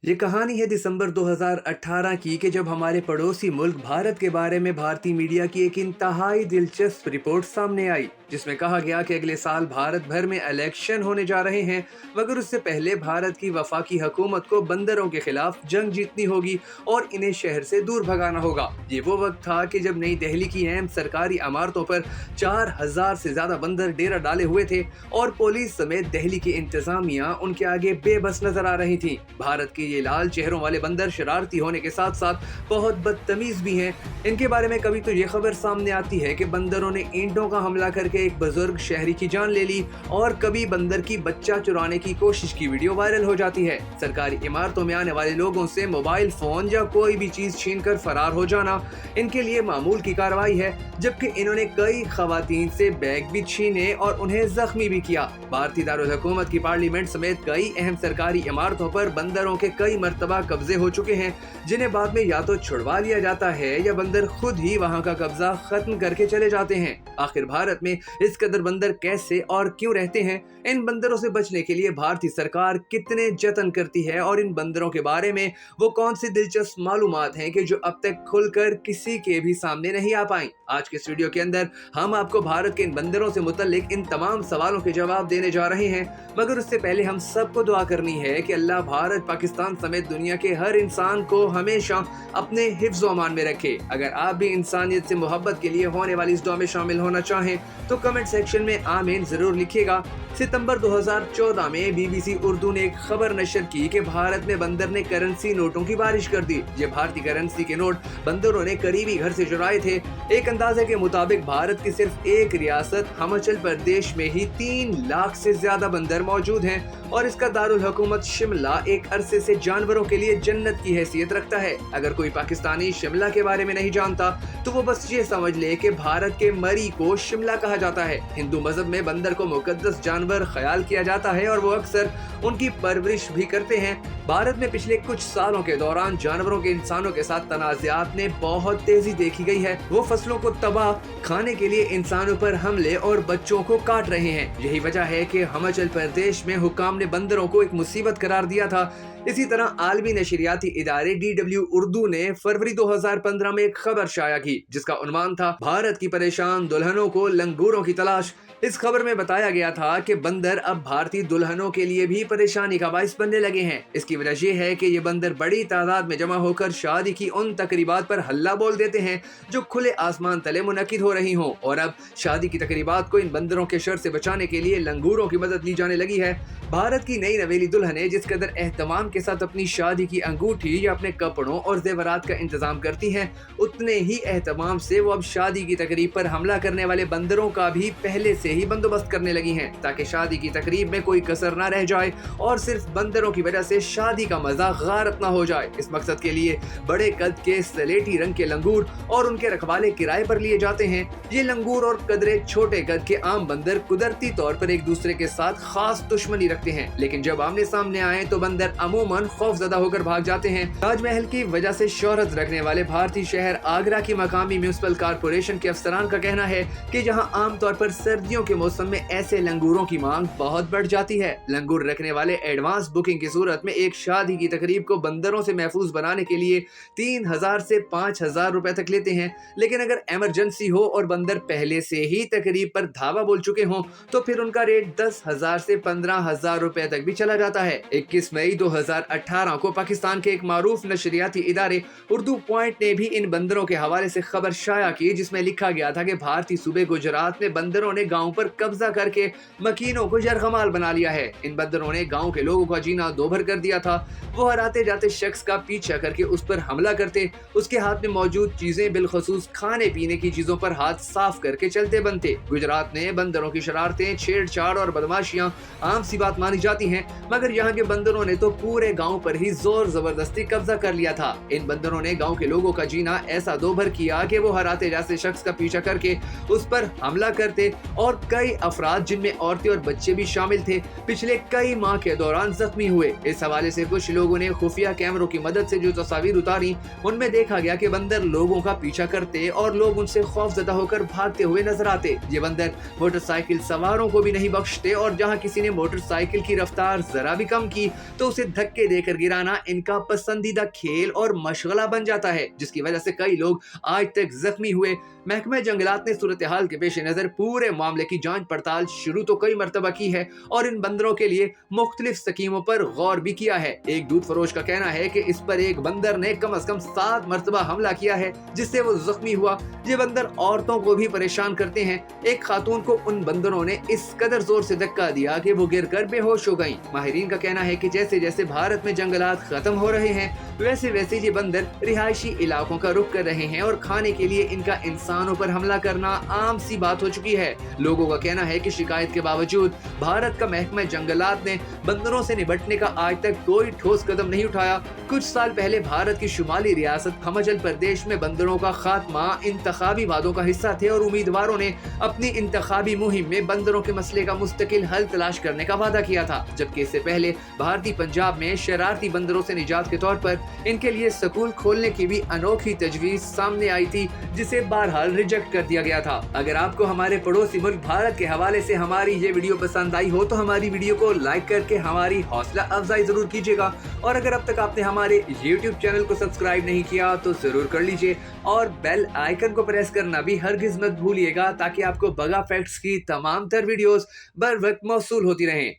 ये कहानी है दिसंबर 2018 की कि जब हमारे पड़ोसी मुल्क भारत के बारे में भारतीय मीडिया की एक इंतहाई दिलचस्प रिपोर्ट सामने आई, जिसमें कहा गया कि अगले साल भारत भर में इलेक्शन होने जा रहे हैं, मगर उससे पहले भारत की वफाकी हुकूमत को बंदरों के खिलाफ जंग जीतनी होगी और इन्हें शहर से दूर भगाना होगा। ये वो वक्त था कि जब नई दिल्ली की अहम सरकारी इमारतों पर 4000 से ज्यादा बंदर डेरा डाले हुए थे और पुलिस समेत दिल्ली की इंतजामिया उनके आगे बेबस नजर आ रही थी। भारत के ये लाल चेहरों वाले बंदर शरारती होने के साथ साथ बहुत बदतमीज भी हैं। इनके बारे में कभी तो ये खबर सामने आती है कि बंदरों ने ईंटों का हमला करके एक बुजुर्ग शहरी की जान ले ली और कभी बंदर की बच्चा चुराने की कोशिश की वीडियो वायरल हो जाती है। सरकारी इमारतों में आने वाले लोगों से मोबाइल फोन या कोई भी चीज छीनकर फरार हो जाना इनके लिए मामूल की कार्रवाई है, जबकि इन्होंने कई खवातीन से बैग भी छीने और उन्हें जख्मी भी किया। भारतीय दारुल हुकूमत की पार्लियामेंट समेत कई अहम सरकारी इमारतों पर बंदरों के कई मर्तबा कब्जे हो चुके हैं, जिन्हें बाद में या तो छुड़वा लिया जाता है या बंदर खुद ही वहां का कब्जा खत्म करके चले जाते हैं। आखिर भारत में इस कदर बंदर कैसे और क्यों रहते हैं? इन बंदरों से बचने के लिए भारतीय सरकार कितने जतन करती है और इन बंदरों के बारे में वो कौन सी दिलचस्प मालूमात हैं कि जो अब तक खुलकर किसी के भी सामने नहीं आ पाई। आज के इस वीडियो के अंदर हम आपको भारत के इन बंदरों से मुतल्लिक इन तमाम सवालों के जवाब देने जा रहे हैं, मगर उससे पहले हम सबको दुआ करनी है कि अल्लाह भारत, पाकिस्तान समेत दुनिया के हर इंसान को हमेशा अपने हिफ्ज़ व अमान में रखे। अगर आप भी इंसानियत से मोहब्बत के लिए होने वाली इस दुआ में शामिल होना चाहें तो कमेंट सेक्शन में आमीन जरूर लिखिएगा। सितंबर 2014 में बीबीसी उर्दू ने एक खबर नशर की कि भारत में बंदर ने करेंसी नोटों की बारिश कर दी। ये भारतीय करेंसी के नोट बंदरों ने करीबी घर से चुराए थे। एक अंदाजे के मुताबिक भारत की सिर्फ एक रियासत हिमाचल प्रदेश में ही 3 लाख से ज्यादा बंदर मौजूद हैं और इसका दारुल हुकूमत शिमला एक अरसे से जानवरों के लिए जन्नत की हैसियत रखता है। अगर कोई पाकिस्तानी शिमला के बारे में नहीं जानता तो वो बस ये समझ ले कि भारत के मरी को शिमला कहा जाता है। हिंदू मजहब में बंदर को मुकद्दस जानवर ख्याल किया जाता है और वो अक्सर उनकी परवरिश भी करते हैं। भारत में पिछले कुछ सालों के दौरान जानवरों के इंसानों के साथ तनाज़ात में बहुत तेजी देखी गई है। वो फसलों को तबाह खाने के लिए इंसानों पर हमले और बच्चों को काट रहे हैं। यही वजह है कि हिमाचल प्रदेश में हुकाम ने बंदरों को एक मुसीबत करार दिया था। इसी तरह आलमी नशरियाती इदारे DW उर्दू ने फरवरी 2015 में एक खबर शाया की जिसका उन्वान था भारत की परेशान दुल्हनों को लंगूरों की तलाश। इस खबर में बताया गया था कि बंदर अब भारतीय दुल्हनों के लिए भी परेशानी का बाइस बनने लगे हैं। इसकी वजह यह है कि ये बंदर बड़ी तादाद में जमा होकर शादी की उन तकरीबात पर हल्ला बोल देते हैं जो खुले आसमान तले मुनक्किद हो रही हों, और अब शादी की तकरीबात को इन बंदरों के शर से बचाने के लिए लंगूरों की मदद ली जाने लगी है। भारत की नई नवेली दुल्हनें जिस कदर एहतमाम के साथ अपनी शादी की अंगूठी या अपने कपड़ों और जेवरात का इंतजाम करती हैं, उतने ही एहतमाम से वो अब शादी की तकरीब पर हमला करने वाले बंदरों का भी पहले से ही बंदोबस्त करने लगी हैं, ताकि शादी की तकरीब में कोई कसर ना रह जाए और सिर्फ बंदरों की वजह से शादी का मजा गारत ना हो जाए। इस मकसद के लिए बड़े कद के सलेटी रंग के लंगूर और उनके रखवाले किराए पर लिए जाते हैं। ये लंगूर और कदरे छोटे कद के आम बंदर कुदरती तौर पर एक दूसरे के साथ खास दुश्मनी रखते हैं, लेकिन जब आमने सामने आए तो बंदर अमूमन खौफजदा होकर भाग जाते हैं। ताजमहल की वजह से शोहरत रखने वाले भारतीय शहर आगरा की मकामी म्यूनिसिपल कारपोरेशन के अफसरान का कहना है कि जहाँ आमतौर पर सर्दियों के मौसम में ऐसे लंगूरों की मांग बहुत बढ़ जाती है। लंगूर रखने वाले एडवांस बुकिंग की सूरत में एक शादी की तकरीब को बंदरों से महफूज बनाने के लिए 3000 से 5000 रुपए तक लेते हैं, लेकिन अगर इमरजेंसी हो और बंदर पहले से ही तकरीब पर धावा बोल चुके हों तो फिर उनका रेट 10,000 से 15,000 रुपए तक भी चला जाता है। 21 मई 2018 को पाकिस्तान के एक मारूफ नशरियाती इदारे उर्दू पॉइंट ने भी इन बंदरों के हवाले से खबर शाया की, जिसमें लिखा गया था कि भारतीय सूबे गुजरात में बंदरों ने गांव पर कब्जा करके मकीनों को यरगमाल बना लिया है। इन बंदरों ने गांव के लोगों का जीना दोभर कर दिया था। वो हर आते जाते शख्स का पीछा करके उस पर हमला करते, उसके हाथ में मौजूद चीजें बिलखसूस खाने पीने की चीजों पर हाथ साफ करके चलते बनते। गुजरात में बंदरों की शरारतें, छेड़छाड़ और बदमाशियां आम सी बात मानी जाती हैं, मगर यहाँ के बंदरों ने तो पूरे गांव पर ही जोर जबरदस्ती कब्जा कर लिया था। इन बंदरों ने गांव के लोगों का जीना ऐसा दोभर किया कि वो हर आते जाते शख्स का पीछा करके उस पर हमला करते और जहां कई अफराद जिनमें औरतें और बच्चे भी शामिल थे पिछले कई माह के दौरान जख्मी हुए। इस हवाले से कुछ लोगों ने खुफिया कैमरों की मदद से जो तस्वीर उतारी उनमें देखा गया कि बंदर लोगों का पीछा करते और लोग उनसे खौफजदा होकर भागते हुए नजर आते। ये बंदर मोटरसाइकिल सवारों को भी नहीं बख्शते और जहां किसी ने मोटरसाइकिल की रफ्तार जरा भी कम की तो उसे धक्के देकर गिराना इनका पसंदीदा खेल और मशगला बन जाता है, जिसकी वजह से कई लोग आज तक जख्मी हुए। महकमे जंगलात ने सूरत हाल के पेश नजर पूरे मामले की जांच पड़ताल शुरू तो कई मरतबा की है और इन बंदरों के लिए मुख्तलिफ स्कीमों पर गौर भी किया है। एक दूध फरोश का कहना है कि इस पर एक बंदर ने कम से कम 7 मरतबा हमला किया है जिससे वो जख्मी हुआ। ये बंदर औरतों को भी परेशान करते हैं। एक खातून को उन बंदरों ने इस कदर जोर से धक्का दिया कि वो गिरकर बेहोश हो गईं। माहिरीन का कहना है कि जैसे जैसे भारत में जंगलात खत्म हो रहे हैं वैसे वैसे ये बंदर रिहायशी इलाकों का रुख कर रहे हैं और खाने के लिए इनका इंसानों पर हमला करना आम सी बात हो चुकी है। लोगों का कहना है कि शिकायत के बावजूद भारत का महकमा जंगलात ने बंदरों से निपटने का आज तक कोई ठोस कदम नहीं उठाया। कुछ साल पहले भारत की शुमाली रियासत हिमाचल प्रदेश में बंदरों का खात्मा इंतखाबी वादों का हिस्सा थे और उम्मीदवारों ने अपनी इंतखाबी मुहिम में बंदरों के मसले का मुस्तकिल हल तलाश करने का वादा किया था, जबकि इससे पहले भारतीय पंजाब में शरारती बंदरों से निजात के तौर पर इनके लिए स्कूल खोलने की भी अनोखी तजवीज सामने आई थी, जिसे बहरहाल रिजेक्ट कर दिया गया था। अगर आपको हमारे पड़ोसी मुल्क भारत के हवाले से हमारी ये वीडियो पसंद आई हो तो हमारी वीडियो को लाइक करके हमारी हौसला अफजाई जरूर कीजिएगा और अगर अब तक आपने हमारे YouTube चैनल को सब्सक्राइब नहीं किया तो जरूर कर लीजिए और बेल आइकन को प्रेस करना भी हरगिज मत भूलिएगा ताकि आपको बगा फैक्ट्स की तमाम तर वीडियोस बर वक्त मौसूल होती रहें।